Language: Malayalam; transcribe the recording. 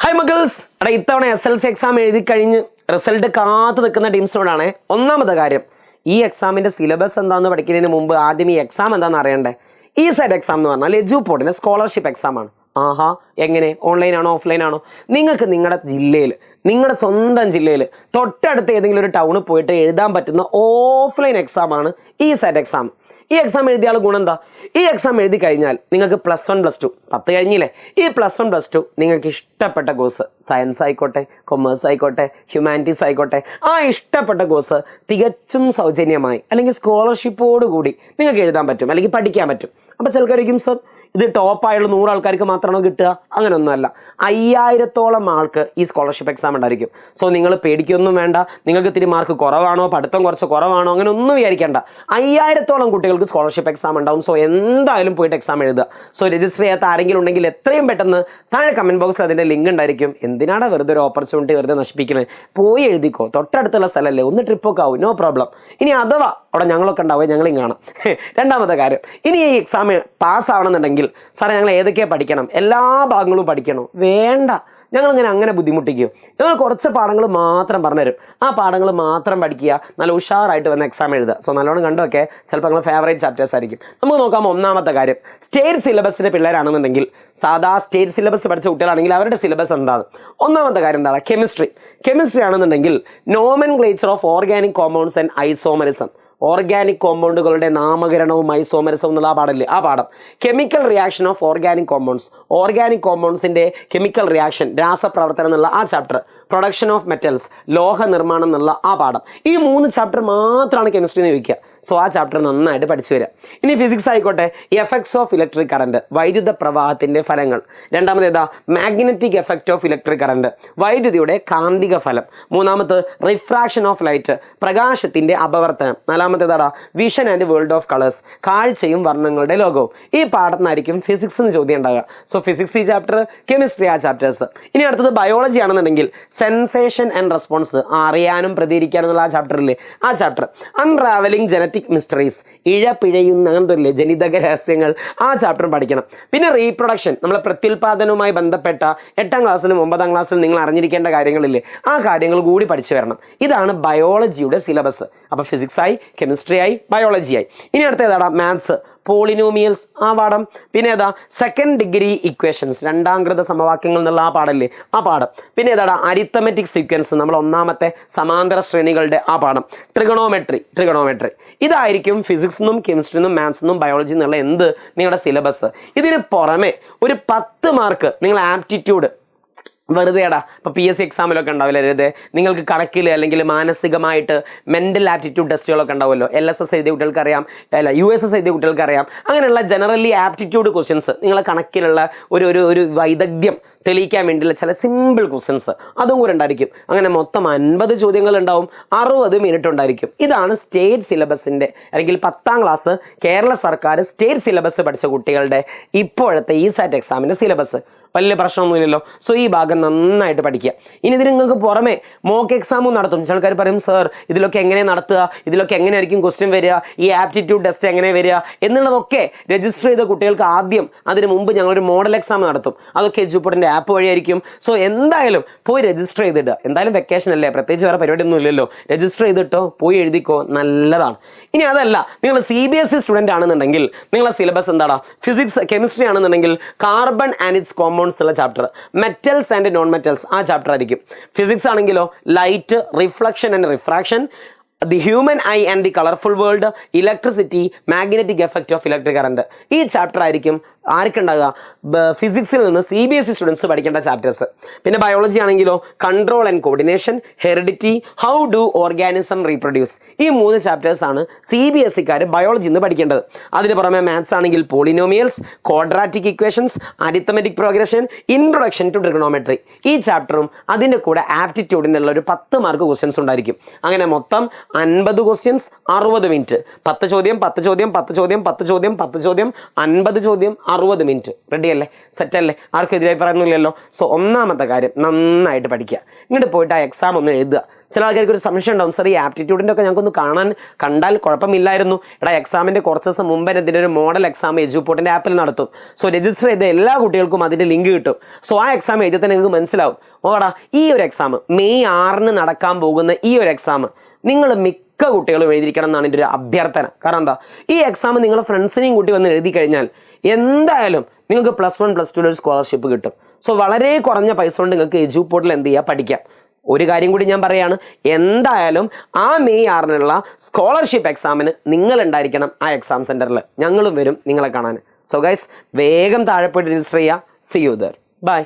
ഹായ് മക്കിൾസ്, ഇത്തവണ SLC എക്സാം എഴുതി കഴിഞ്ഞ് റിസൾട്ട് കാത്തു നിൽക്കുന്ന ടീംസിനോടാണ് ഒന്നാമത്തെ കാര്യം. ഈ എക്സാമിൻ്റെ സിലബസ് എന്താണെന്ന് പഠിക്കുന്നതിന് മുമ്പ് ആദ്യം ഈ എക്സാം എന്താണെന്ന് അറിയണ്ടേ. ഈ സെറ്റ് എക്സാം എന്ന് പറഞ്ഞാൽ എജുപോർട്ടിൻ്റെ സ്കോളർഷിപ്പ് എക്സാമാണ്. ആഹാ, എങ്ങനെ? ഓൺലൈൻ ആണോ ഓഫ്ലൈൻ ആണോ? നിങ്ങൾക്ക് നിങ്ങളുടെ ജില്ലയിൽ, നിങ്ങളുടെ സ്വന്തം ജില്ലയിൽ തൊട്ടടുത്ത് ഏതെങ്കിലും ഒരു ടൗണിൽ പോയിട്ട് എഴുതാൻ പറ്റുന്ന ഓഫ്ലൈൻ എക്സാമാണ് ഈ സെറ്റ് എക്സാം. ഈ എക്സാം എഴുതിയാൽ ഗുണം എന്താ? ഈ എക്സാം എഴുതി കഴിഞ്ഞാൽ നിങ്ങൾക്ക് +1 +2 10 കഴിഞ്ഞില്ലേ, ഈ +1 +2 നിങ്ങൾക്ക് ഇഷ്ടപ്പെട്ട കോഴ്സ്, സയൻസ് ആയിക്കോട്ടെ, കൊമേഴ്സ് ആയിക്കോട്ടെ, ഹ്യൂമാനിറ്റീസ് ആയിക്കോട്ടെ, ആ ഇഷ്ടപ്പെട്ട കോഴ്സ് തികച്ചും സൗജന്യമായി അല്ലെങ്കിൽ സ്കോളർഷിപ്പോട് കൂടി നിങ്ങൾക്ക് എഴുതാൻ പറ്റും അല്ലെങ്കിൽ പഠിക്കാൻ പറ്റും. അപ്പോൾ ചിലക്കായിരിക്കും, സർ ഇത് ടോപ്പായുള്ള 100 ആൾക്കാർക്ക് മാത്രമാണോ കിട്ടുക? അങ്ങനെയൊന്നുമല്ല. 5000-ഓളം ആൾക്ക് ഈ സ്കോളർഷിപ്പ് എക്സാം ഉണ്ടായിരിക്കും. സോ നിങ്ങൾ പേടിക്കൊന്നും വേണ്ട. നിങ്ങൾക്ക് ഇത്തിരി മാർക്ക് കുറവാണോ, പഠിത്തം കുറച്ച് കുറവാണോ, അങ്ങനെ ഒന്നും വിചാരിക്കേണ്ട. 5000-ഓളം കുട്ടികൾക്ക് സ്കോളർഷിപ്പ് എക്സാം ഉണ്ടാവും. സോ എന്തായാലും പോയിട്ട് എക്സാം എഴുതുക. സോ രജിസ്റ്റർ ചെയ്യാത്ത ആരെങ്കിലും ഉണ്ടെങ്കിൽ എത്രയും പെട്ടെന്ന് താഴെ കമൻറ്റ് ബോക്സിൽ അതിൻ്റെ ലിങ്ക് ഉണ്ടായിരിക്കും. എന്തിനാണ് വെറുതെ ഒരു ഓപ്പർച്യൂണിറ്റി വെറുതെ നശിപ്പിക്കുന്നത്? പോയി എഴുതിക്കോ, തൊട്ടടുത്തുള്ള സ്ഥലമല്ലേ, ഒന്ന് ട്രിപ്പൊക്കെ ആവും, നോ പ്രോബ്ലം. ഇനി അഥവാ അവിടെ ഞങ്ങളൊക്കെ ഉണ്ടാവുക, ഞങ്ങളും കാണാം. രണ്ടാമത്തെ കാര്യം, ഇനി ഈ എക്സാം പാസ്സാവണമെന്നുണ്ടെങ്കിൽ സാറേ ഞങ്ങൾ ഏതൊക്കെയാണ് പഠിക്കണം, എല്ലാ ഭാഗങ്ങളും പഠിക്കണോ? വേണ്ട, ഞങ്ങളിങ്ങനെ അങ്ങനെ ബുദ്ധിമുട്ടിക്കും. ഞങ്ങൾ കുറച്ച് പാഠങ്ങൾ മാത്രം പറഞ്ഞുതരും. ആ പാഠങ്ങൾ മാത്രം പഠിക്കുക, നല്ല ഉഷാറായിട്ട് വന്ന് എക്സാം എഴുതുക. സോ നല്ലോണം കണ്ടൊക്കെ ചിലപ്പോൾ നിങ്ങൾ ഫേവറേറ്റ് ചാപ്റ്റേഴ്സ് ആയിരിക്കും. നമുക്ക് നോക്കാം. ഒന്നാമത്തെ കാര്യം, സ്റ്റേറ്റ് സിലബസിൻ്റെ പിള്ളേരാണെന്നുണ്ടെങ്കിൽ, സാധാ സ്റ്റേറ്റ് സിലബസ് പഠിച്ച കുട്ടികളാണെങ്കിൽ അവരുടെ സിലബസ് എന്താണ്? ഒന്നാമത്തെ കാര്യം എന്താണ്? കെമിസ്ട്രി ആണെന്നുണ്ടെങ്കിൽ nomenclature of organic compounds and isomerism, organic കോമ്പൗണ്ടുകളുടെ നാമകരണവും ഐസോമറിസവും എന്നുള്ള ആ പാഠമില്ലേ, ആ പാഠം. Chemical reaction of organic compounds, organic കോമ്പൗണ്ട്സിൻ്റെ കെമിക്കൽ റിയാക്ഷൻ, രാസപ്രവർത്തനം എന്നുള്ള ആ ചാപ്റ്റർ. പ്രൊഡക്ഷൻ ഓഫ് മെറ്റൽസ്, ലോഹ നിർമ്മാണം എന്നുള്ള ആ പാഠം. ഈ 3 ചാപ്റ്റർ മാത്രമാണ് കെമിസ്ട്രി എന്ന് ചോദിക്കുക. സോ ആ ചാപ്റ്റർ നന്നായിട്ട് പഠിച്ചു വരിക. ഇനി ഫിസിക്സ് ആയിക്കോട്ടെ, എഫക്ട്സ് ഓഫ് ഇലക്ട്രിക് കറണ്ട്, വൈദ്യുത പ്രവാഹത്തിൻ്റെ ഫലങ്ങൾ. രണ്ടാമത് ഏതാ? Magnetic effect of electric current, വൈദ്യുതിയുടെ കാന്തിക ഫലം. മൂന്നാമത് റിഫ്രാക്ഷൻ ഓഫ് ലൈറ്റ്, പ്രകാശത്തിൻ്റെ അപവർത്തനം. നാലാമത്തേതാടാ? Vision and world of colours, കാഴ്ചയും വർണ്ണങ്ങളുടെ ലോകവും. ഈ പാഠത്തിനായിരിക്കും ഫിസിക്സ് എന്ന് ചോദ്യം ഉണ്ടാകുക. സോ ഫിസിക്സ് ഈ ചാപ്റ്റർ, കെമിസ്ട്രി ആ ചാപ്റ്റേഴ്സ്. ഇനി അടുത്തത് ബയോളജി ആണെന്നുണ്ടെങ്കിൽ സെൻസേഷൻ ആൻഡ് റെസ്പോൺസ്, അറിയാനും പ്രതികരിക്കാനും എന്നുള്ള ആ ചാപ്റ്ററില്ലേ, ആ ചാപ്റ്റർ. അൺട്രാവലിംഗ് ജനറ്റിക് മിസ്റ്ററീസ്, ഇഴപിഴയുന്ന അങ്ങനത്തെ ജനിതക രഹസ്യങ്ങൾ, ആ ചാപ്റ്ററും പഠിക്കണം. പിന്നെ റീപ്രൊഡക്ഷൻ, നമ്മളെ പ്രത്യുൽപാദനവുമായി ബന്ധപ്പെട്ട 8ാം ക്ലാസ്സിലും 9ാം ക്ലാസ്സിലും നിങ്ങൾ അറിഞ്ഞിരിക്കേണ്ട കാര്യങ്ങളില്ലേ, ആ കാര്യങ്ങൾ കൂടി പഠിച്ചു വരണം. ഇതാണ് ബയോളജിയുടെ സിലബസ്. അപ്പോൾ ഫിസിക്സായി, കെമിസ്ട്രിയായി, ബയോളജിയായി. ഇനി അടുത്ത ഏതാടാ? മാത്സ്, പോളിനോമിയൽസ് ആ പാഠം. പിന്നെ ഏതാ? സെക്കൻഡ് ഡിഗ്രി ഇക്വേഷൻസ്, രണ്ടാംകൃത സമവാക്യങ്ങൾ എന്നുള്ള ആ പാഠമല്ലേ, ആ പാഠം. പിന്നെ ഏതാടാ? അരിത്തമെറ്റിക് സീക്വൻസ്, നമ്മൾ ഒന്നാമത്തെ സമാന്തര ശ്രേണികളുടെ ആ പാഠം. ട്രിഗണോമെട്രി. ഇതായിരിക്കും ഫിസിക്സിനും കെമിസ്ട്രിന്നും മാത്സിനും ബയോളജി എന്നുള്ള നിങ്ങളുടെ സിലബസ്. ഇതിന് പുറമെ ഒരു 10 മാർക്ക് നിങ്ങൾ ആപ്റ്റിറ്റ്യൂഡ് വെറുതെടാ, ഇപ്പോൾ PSC എക്സാമിലൊക്കെ ഉണ്ടാവില്ല, വെറുതെ നിങ്ങൾക്ക് കണക്കിൽ അല്ലെങ്കിൽ മാനസികമായിട്ട് മെൻ്റൽ ആപ്റ്റിറ്റ്യൂഡ് ടെസ്റ്റുകളൊക്കെ ഉണ്ടാവുമല്ലോ. LSS എഴുതിയ കുട്ടികൾക്ക് അറിയാം, USS എഴുതിയ കുട്ടികൾക്ക് അറിയാം. അങ്ങനെയുള്ള ജനറലി ആപ്റ്റിറ്റ്യൂഡ് ക്വസ്റ്റ്യൻസ്, നിങ്ങളെ കണക്കിലുള്ള ഒരു വൈദഗ്ധ്യം തെളിയിക്കാൻ വേണ്ടിയുള്ള ചില സിമ്പിൾ ക്വസ്റ്റ്യൻസ് അതും കൂടെ ഉണ്ടായിരിക്കും. അങ്ങനെ മൊത്തം 50 ചോദ്യങ്ങൾ ഉണ്ടാവും, 60 മിനിറ്റ് ഉണ്ടായിരിക്കും. ഇതാണ് സ്റ്റേറ്റ് സിലബസിൻ്റെ അല്ലെങ്കിൽ 10ാം ക്ലാസ് കേരള സർക്കാർ സ്റ്റേറ്റ് സിലബസ് പഠിച്ച കുട്ടികളുടെ ഇപ്പോഴത്തെ ഈ സാറ്റ് എക്സാമിൻ്റെ സിലബസ്. വലിയ പ്രശ്നമൊന്നുമില്ലല്ലോ. സോ ഈ ഭാഗം നന്നായിട്ട് പഠിക്കുക. ഇനി ഇതിന് നിങ്ങൾക്ക് പുറമെ മോക്ക് എക്സാമും നടത്തും. ചില ആൾക്കാർ പറയും, സർ ഇതിലൊക്കെ എങ്ങനെ നടത്തുക, ഇതിലൊക്കെ എങ്ങനെയായിരിക്കും ക്വസ്റ്റ്യൻ വരിക, ഈ ആപ്റ്റിറ്റ്യൂഡ് ടെസ്റ്റ് എങ്ങനെ വരിക എന്നുള്ളതൊക്കെ രജിസ്റ്റർ ചെയ്ത കുട്ടികൾക്ക് ആദ്യം അതിന് മുമ്പ് ഞങ്ങളൊരു മോഡൽ എക്സാം നടത്തും. അതൊക്കെ എജുപോർട്ടിൻ്റെ ആപ്പ് വഴിയായിരിക്കും. സോ എന്തായാലും പോയി രജിസ്റ്റർ ചെയ്തിടുക. എന്തായാലും വെക്കേഷൻ അല്ലേ, പ്രത്യേകിച്ച് വേറെ പരിപാടിയൊന്നും ഇല്ലല്ലോ. രജിസ്റ്റർ ചെയ്തിട്ടോ, പോയി എഴുതിക്കോ, നല്ലതാണ്. ഇനി അതല്ല, നിങ്ങൾ CBSE സ്റ്റുഡൻ്റ് ആണെന്നുണ്ടെങ്കിൽ നിങ്ങളെ സിലബസ് എന്താടാ? ഫിസിക്സ് കെമിസ്ട്രി ആണെന്നുണ്ടെങ്കിൽ കാർബൺ ആൻഡ് ഇറ്റ്സ് കോമ്പൗണ്ട്സ് ഉള്ള chapter, metals and non metals ആ ചാപ്റ്റർ ആയിരിക്കും. ഫിസിക്സ് ആണെങ്കിലോ light, reflection and refraction, the human I and the colourful world, electricity, magnetic effect of electric current. ഈ ചാപ്റ്റർ ആയിരിക്കും ആർക്കുണ്ടാകുക? ഫിസിക്സിൽ നിന്ന് CBSE സ്റ്റുഡൻസ് പഠിക്കേണ്ട ചാപ്റ്റേഴ്സ്. പിന്നെ ബയോളജി ആണെങ്കിലോ control and coordination, heredity, how do organism reproduce. ഈ 3 ചാപ്റ്റേഴ്സാണ് CBSEക്കാർ ബയോളജി നിന്ന് പഠിക്കേണ്ടത്. അതിന് പുറമെ മാത്സ് ആണെങ്കിൽ polynomials, quadratic equations, arithmetic progression, introduction to trigonometry. ഈ ചാപ്റ്ററും അതിൻ്റെ കൂടെ ആപ്റ്റിറ്റ്യൂഡിനുള്ള ഒരു 10 മാർക്ക് ക്വസ്റ്റ്യൻസ് ഉണ്ടായിരിക്കും. അങ്ങനെ മൊത്തം 50 ക്വസ്റ്റ്യൻസ്, 60 മിനിറ്റ്, 10 ചോദ്യം 10 ചോദ്യം 10 ചോദ്യം 10 ചോദ്യം 10 ചോദ്യം, 50 ചോദ്യം, 60 മിനിറ്റ്. റെഡി അല്ലേ? സെറ്റല്ലേ? ആർക്കും എതിരായി പറയുന്നില്ലല്ലോ. സോ ഒന്നാമത്തെ കാര്യം നന്നായിട്ട് പഠിക്കുക. ഇങ്ങോട്ട് പോയിട്ട് ആ എക്സാം ഒന്ന് എഴുതുക. ചില ആൾക്കാർക്ക് ഒരു സംശയം ഉണ്ടാവും, സാർ ഈ ആപ്റ്റിറ്റ്യൂഡിൻ്റെ ഒക്കെ ഞങ്ങൾക്കൊന്ന് കണ്ടാൽ കുഴപ്പമില്ലായിരുന്നു. എടാ എക്സാമിൻ്റെ കുറച്ച് ദിവസം മുമ്പേ ഇതിൻ്റെ ഒരു മോഡൽ എക്സാം എജുപോർട്ടിൻ്റെ ആപ്പിൽ നടത്തും. സോ രജിസ്റ്റർ ചെയ്ത എല്ലാ കുട്ടികൾക്കും അതിൻ്റെ ലിങ്ക് കിട്ടും. സോ ആ എക്സാം എഴുതി തന്നെ നിങ്ങൾക്ക് മനസ്സിലാവും, ഓടാ ഈ ഒരു എക്സാം മെയ് 6 നടക്കാൻ പോകുന്ന ഈ ഒരു എക്സാം നിങ്ങൾ മിക്ക കുട്ടികളും എഴുതിയിരിക്കണം എന്നാണ് എൻ്റെ ഒരു അഭ്യർത്ഥന. കാരണം എന്താ, ഈ എക്സാം നിങ്ങളുടെ ഫ്രണ്ട്സിനെയും കൂട്ടി വന്ന് എഴുതി കഴിഞ്ഞാൽ എന്തായാലും നിങ്ങൾക്ക് +1 +2 ഒരു സ്കോളർഷിപ്പ് കിട്ടും. സോ വളരെ കുറഞ്ഞ പൈസ കൊണ്ട് നിങ്ങൾക്ക് എജുപോർട്ടിൽ എന്ത് ചെയ്യുക, പഠിക്കാം. ഒരു കാര്യം കൂടി ഞാൻ പറയുകയാണ്, എന്തായാലും ആ മെയ് 6 സ്കോളർഷിപ്പ് എക്സാമിന് നിങ്ങൾ ഉണ്ടായിരിക്കണം ആ എക്സാം സെൻറ്ററിൽ. ഞങ്ങളും വരും നിങ്ങളെ കാണാൻ. സോ ഗൈസ്, വേഗം താഴെ പോയിട്ട് രജിസ്റ്റർ ചെയ്യുക. See you there. ബൈ.